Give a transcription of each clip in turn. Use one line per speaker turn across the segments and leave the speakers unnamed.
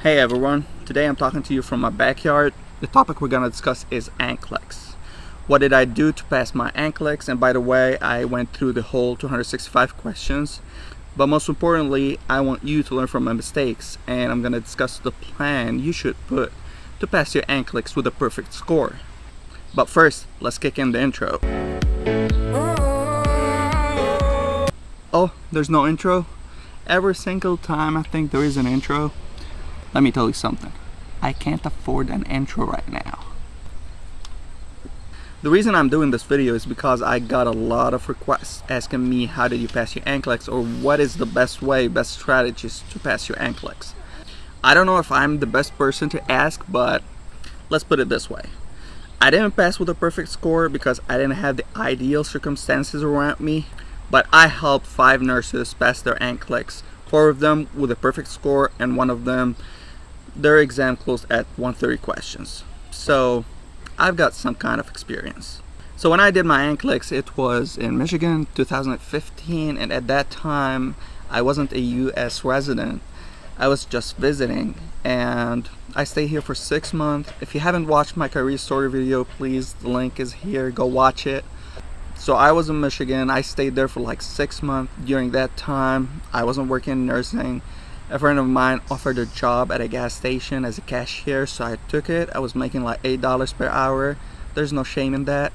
Hey everyone, today I'm talking to you from my backyard. The topic we're going to discuss is NCLEX. What did I do to pass my NCLEX? And by the way, I went through the whole 265 questions. But most importantly, I want you to learn from my mistakes, and I'm going to discuss the plan you should put to pass your NCLEX with a perfect score. But first, let's kick in the intro. Oh, there's no intro? Every single time I think there is an intro. Let me tell you something. I can't afford an intro right now. The reason I'm doing this video is because I got a lot of requests asking me how did you pass your NCLEX, or what is the best strategies to pass your NCLEX. I don't know if I'm the best person to ask, but let's put it this way. I didn't pass with a perfect score because I didn't have the ideal circumstances around me, but I helped 5 nurses pass their NCLEX, 4 of them with a perfect score, and 1 of them their exam closed at 130 questions. So I've got some kind of experience. So when I did my NCLEX, it was in Michigan, 2015, and at that time I wasn't a US resident. I was just visiting, and I stayed here for 6 months. If you haven't watched my career story video, please, the link is here, go watch it. So I was in Michigan. I stayed there for like 6 months. During that time, I wasn't working in nursing. A friend of mine offered a job at a gas station as a cashier, so I took it. I was making like $8 per hour. There's no shame in that.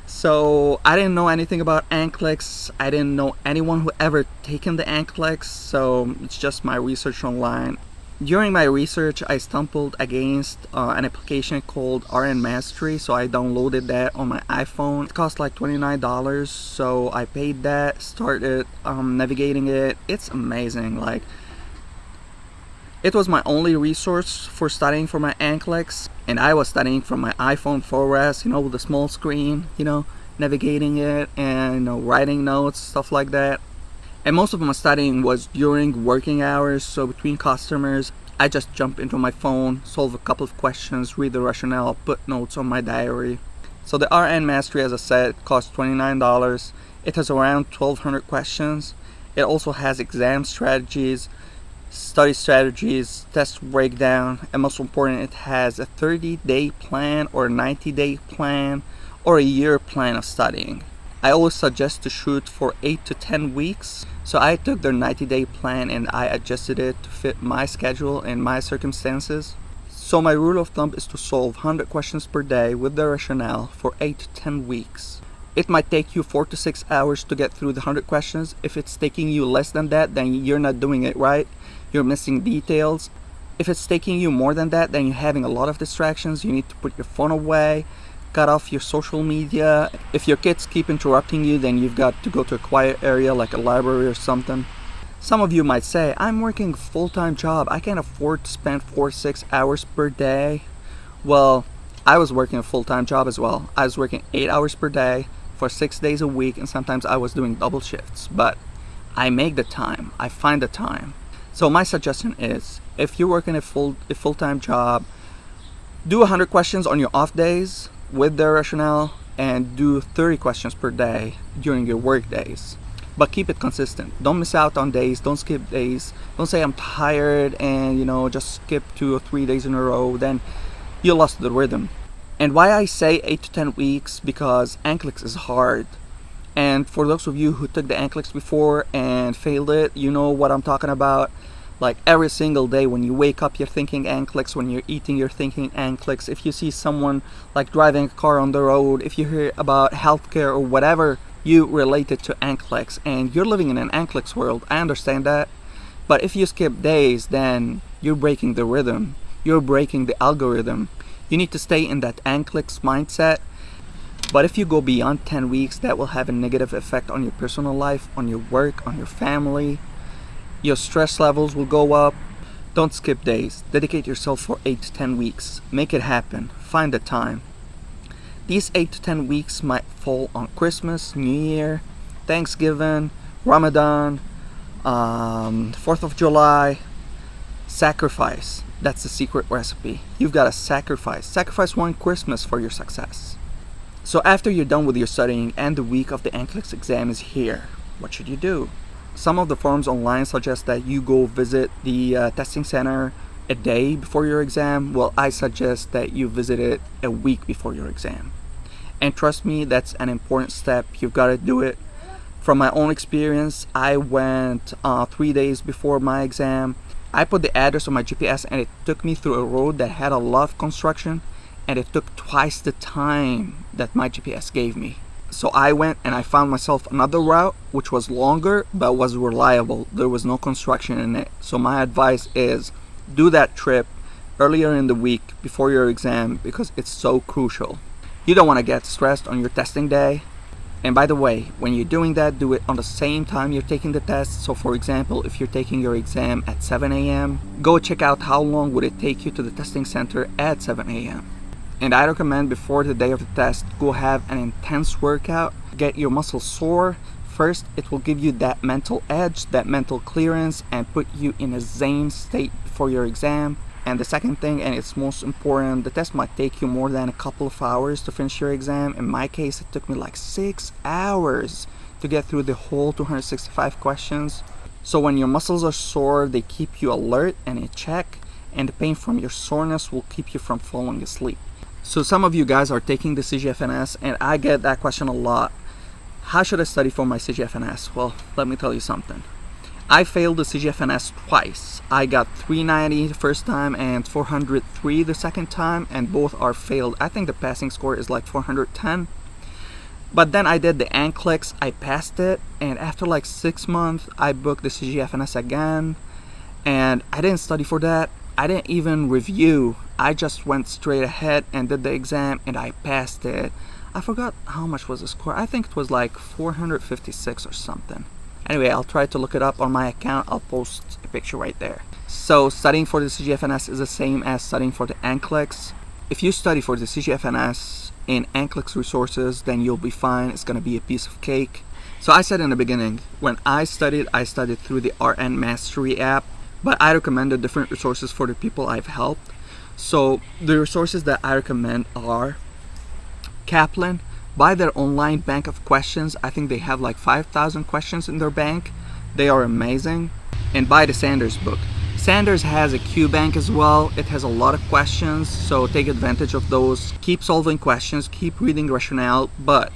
So I didn't know anything about NCLEX. I didn't know anyone who ever taken the NCLEX, so it's just my research online. During my research, I stumbled against an application called RN Mastery, so I downloaded that on my iPhone. It cost like $29, so I paid that, started navigating it. It's amazing. Like, it was my only resource for studying for my NCLEX, and I was studying from my iPhone 4S, with the small screen, navigating it and writing notes, stuff like that. And most of my studying was during working hours, so between customers, I just jump into my phone, solve a couple of questions, read the rationale, put notes on my diary. So the RN Mastery, as I said, costs $29. It has around 1,200 questions. It also has exam strategies, study strategies, test breakdown, and most important, it has a 30-day plan or a 90-day plan or a year plan of studying. I always suggest to shoot for 8 to 10 weeks. So I took their 90-day plan and I adjusted it to fit my schedule and my circumstances. So my rule of thumb is to solve 100 questions per day with the rationale for 8 to 10 weeks. It might take you 4 to 6 hours to get through the 100 questions. If it's taking you less than that, then you're not doing it right. You're missing details. If it's taking you more than that, then you're having a lot of distractions. You need to put your phone away, cut off your social media. If your kids keep interrupting you, then you've got to go to a quiet area like a library or something. Some of you might say, I'm working a full-time job. I can't afford to spend 4 to 6 hours per day. Well, I was working a full-time job as well. I was working 8 hours per day for 6 days a week, and sometimes I was doing double shifts. But I make the time. I find the time. So my suggestion is, if you're working a full-time job, do 100 questions on your off days with the rationale, and do 30 questions per day during your work days. But keep it consistent. Don't miss out on days. Don't skip days. Don't say I'm tired and just skip 2 or 3 days in a row. Then you lost the rhythm. And why I say 8 to 10 weeks, because NCLEX is hard. And for those of you who took the NCLEX before and failed it, you know what I'm talking about. Like, every single day when you wake up, you're thinking NCLEX. When you're eating, you're thinking NCLEX. If you see someone like driving a car on the road, if you hear about healthcare or whatever, you relate it to NCLEX. And you're living in an NCLEX world. I understand that. But if you skip days, then you're breaking the rhythm. You're breaking the algorithm. You need to stay in that NCLEX mindset. But if you go beyond 10 weeks, that will have a negative effect on your personal life, on your work, on your family. Your stress levels will go up. Don't skip days. Dedicate yourself for 8 to 10 weeks. Make it happen. Find the time. These 8 to 10 weeks might fall on Christmas, New Year, Thanksgiving, Ramadan, 4th of July. Sacrifice. That's the secret recipe. You've got to sacrifice. Sacrifice one Christmas for your success. So after you're done with your studying and the week of the NCLEX exam is here, what should you do? Some of the forums online suggest that you go visit the testing center a day before your exam, well, I suggest that you visit it a week before your exam. And trust me, that's an important step. You've got to do it. From my own experience, I went 3 days before my exam. I put the address on my GPS and it took me through a road that had a lot of construction, and it took twice the time that my GPS gave me. So I went and I found myself another route which was longer but was reliable. There was no construction in it. So my advice is do that trip earlier in the week before your exam because it's so crucial. You don't want to get stressed on your testing day. And by the way, when you're doing that, do it on the same time you're taking the test. So for example, if you're taking your exam at 7 a.m., go check out how long would it take you to the testing center at 7 a.m. And I recommend before the day of the test, go have an intense workout, get your muscles sore. First, it will give you that mental edge, that mental clearance, and put you in a zen state before your exam. And the second thing, and it's most important, the test might take you more than a couple of hours to finish your exam. In my case, it took me like 6 hours to get through the whole 265 questions. So when your muscles are sore, they keep you alert and in check, and the pain from your soreness will keep you from falling asleep. So some of you guys are taking the CGFNS, and I get that question a lot. How should I study for my CGFNS? Well, let me tell you something. I failed the CGFNS twice. I got 390 the first time and 403 the second time, and both are failed. I think the passing score is like 410. But then I did the NCLEX, I passed it, and after like 6 months, I booked the CGFNS again, and I didn't study for that. I didn't even review. I just went straight ahead and did the exam, and I passed it. I forgot how much was the score. I think it was like 456 or something. Anyway, I'll try to look it up on my account. I'll post a picture right there. So studying for the CGFNS is the same as studying for the NCLEX. If you study for the CGFNS in NCLEX resources, then you'll be fine. It's going to be a piece of cake. So I said in the beginning, when I studied through the RN Mastery app, but I recommended different resources for the people I've helped. So the resources that I recommend are Kaplan. Buy their online bank of questions. I think they have like 5,000 questions in their bank. They are amazing. And buy the Sanders book. Sanders has a Q bank as well. It has a lot of questions, so take advantage of those. Keep solving questions, keep reading rationale, but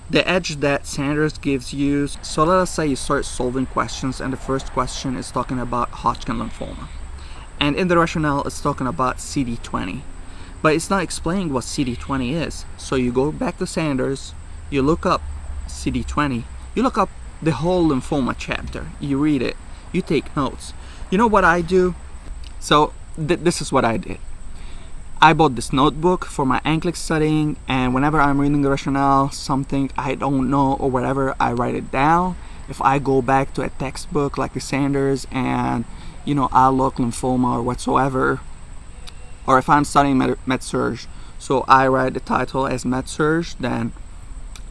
the edge that Sanders gives you, so let us say you start solving questions and the first question is talking about Hodgkin lymphoma. And in the rationale it's talking about CD20. But it's not explaining what CD20 is. So you go back to Sanders, you look up CD20, you look up the whole lymphoma chapter, you read it, you take notes. You know what I do? So this is what I did. I bought this notebook for my NCLEX studying, and whenever I'm reading the rationale, something I don't know or whatever, I write it down. If I go back to a textbook like the Sanders and, you know, I look lymphoma or whatsoever, or if I'm studying med-surg, so I write the title as med-surg, then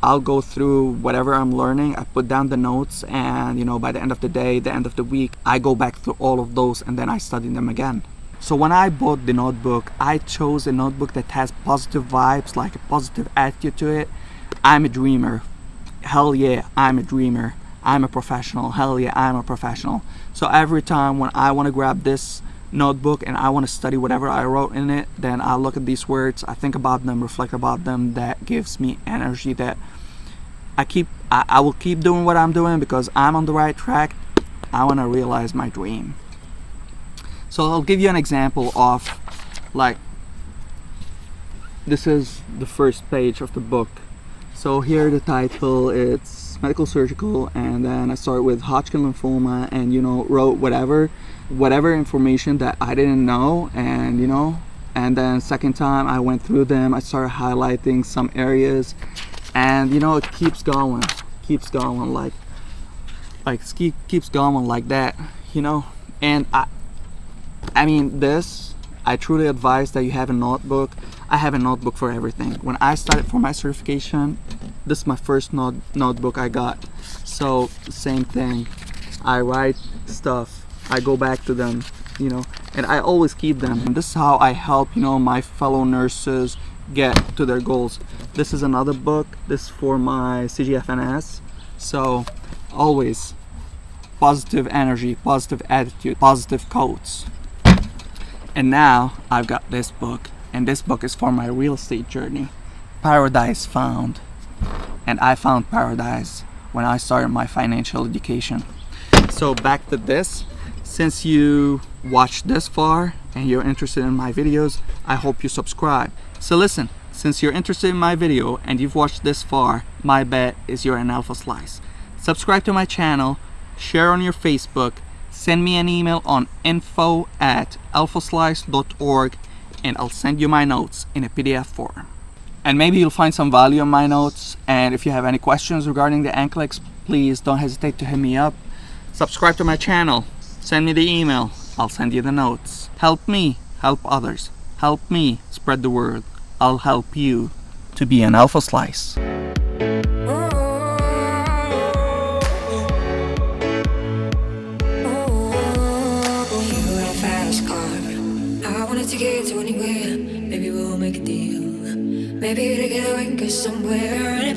I'll go through whatever I'm learning, I put down the notes, and you know, by the end of the day, the end of the week, I go back through all of those and then I study them again. So when I bought the notebook, I chose a notebook that has positive vibes, like a positive attitude to it. I'm a dreamer. Hell yeah, I'm a dreamer. I'm a professional. Hell yeah, I'm a professional. So every time when I want to grab this notebook and I want to study whatever I wrote in it, then I look at these words, I think about them, reflect about them. That gives me energy that I will keep doing what I'm doing because I'm on the right track. I want to realize my dream. So I'll give you an example of, like, this is the first page of the book. So here the title, it's medical surgical, and then I start with Hodgkin lymphoma and, you know, wrote whatever information that I didn't know, and, you know, and then second time I went through them, I started highlighting some areas, and, you know, it keeps going like keeps going like that, you know. And I mean, this, I truly advise that you have a notebook. I have a notebook for everything. When I started for my certification, this is my first notebook I got. So same thing, I write stuff, I go back to them, you know, and I always keep them. And this is how I help, you know, my fellow nurses get to their goals. This is another book, this is for my CGFNS. So always positive energy, positive attitude, positive quotes. And now I've got this book, and this book is for my real estate journey, Paradise Found. And I found paradise when I started my financial education. So back to this. Since you watched this far and you're interested in my videos, I hope you subscribe. So listen, since you're interested in my video and you've watched this far, my bet is you're an Alpha Slice. Subscribe to my channel, share on your Facebook, send me an email on info@alphaslice.org, and I'll send you my notes in a PDF form. And maybe you'll find some value in my notes. And if you have any questions regarding the NCLEX, please don't hesitate to hit me up. Subscribe to my channel, send me the email, I'll send you the notes. Help me help others. Help me spread the word. I'll help you to be an Alpha Slice.
To get to anywhere, maybe we'll make a deal. Maybe together we can go somewhere.